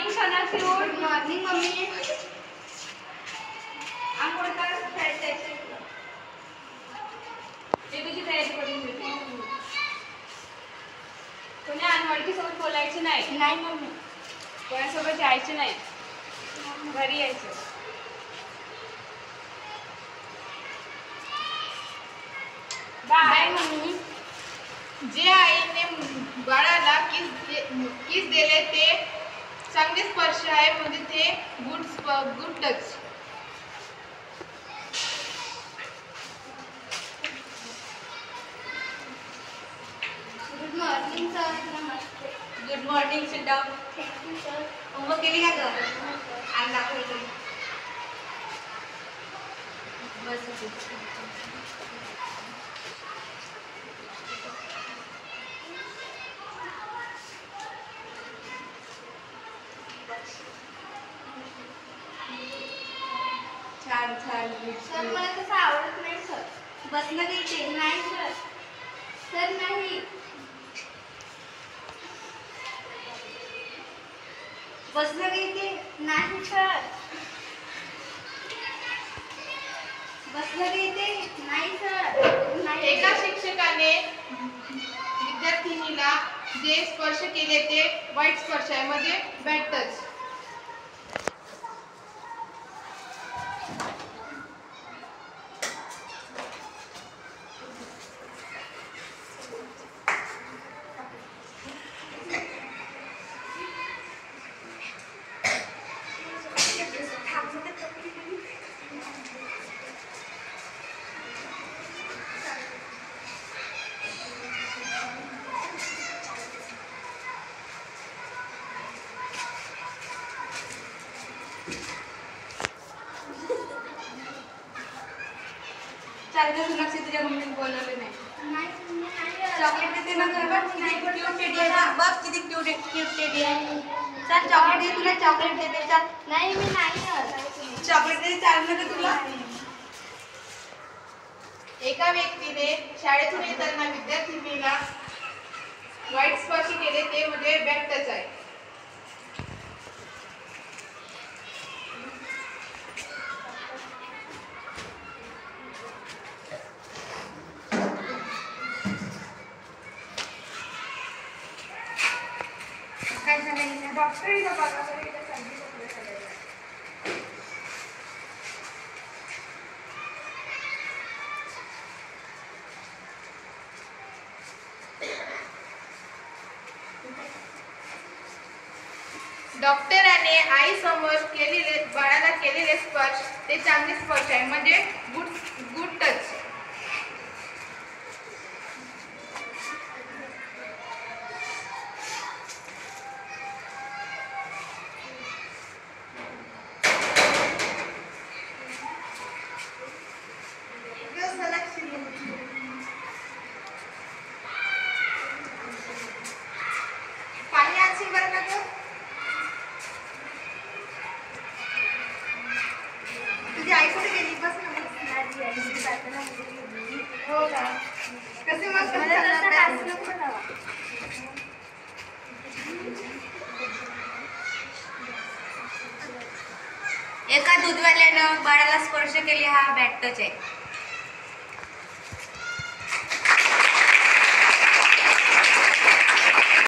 Morning Sonakshi. Good morning mummy. आंघोळ कर, शाळेत जायचंय तुला. मी तुझी तयारी करून देते. कोणी अनोळखी सोबत बोलायची नाही. नाही मम्मी. कोणासोबत जायचं नाही. घरी यायचं. Bye mummy. जे आईने बाळाला किस दिले ते चांगले स्पर्श आहे, म्हणजे ते good touch. Good morning sir. नमस्ते. Good morning. Sit down. Thank you sir. Homework केली का ग? आणि दाखवली. बस. छान छान. सर मला तसं आवडत नाही सर. बसलं नाही ते. नाही सर. सर नाही. बसलं नाही ते. नाही सर. बसलं नाही ते. नाही सर. नाही. एका शिक्षकाने विद्यार्थिनीला जे स्पर्श केले ते वाईट स्पर्श आहे, म्हणजे बॅड टच. चालतं सोनाक्षी, तुझ्या मम्मीने बोलवलं नाही. नाही मम्मी. नाही. चॉकलेट देते ना तुला. किती क्यूट टेडी आहे बघ. किती क्यूट टेडी आहे. चल चॉकलेट दे. तुला चॉकलेट देते. चल. नाही मी नाही. चॉकलेट देते. चाललं का तुला? एका व्यक्तीने शाळेतून येताना विद्यार्थिनीला वाईट स्पर्श केले ते म्हणजे बॅड टच आहे. काय झालं? डॉक्टर बघा. डॉक्टराने आईसमोर बाळाला केलेले स्पर्श ते चांगले स्पर्श आहे, म्हणजे गुड टच. पाणी आणशील बरं का गं? तुझी आई कुठे गेली? बस ना. हो का? कसे मग एका दूधवाल्यानं बाळाला स्पर्श केले. हा बॅड टच आहे.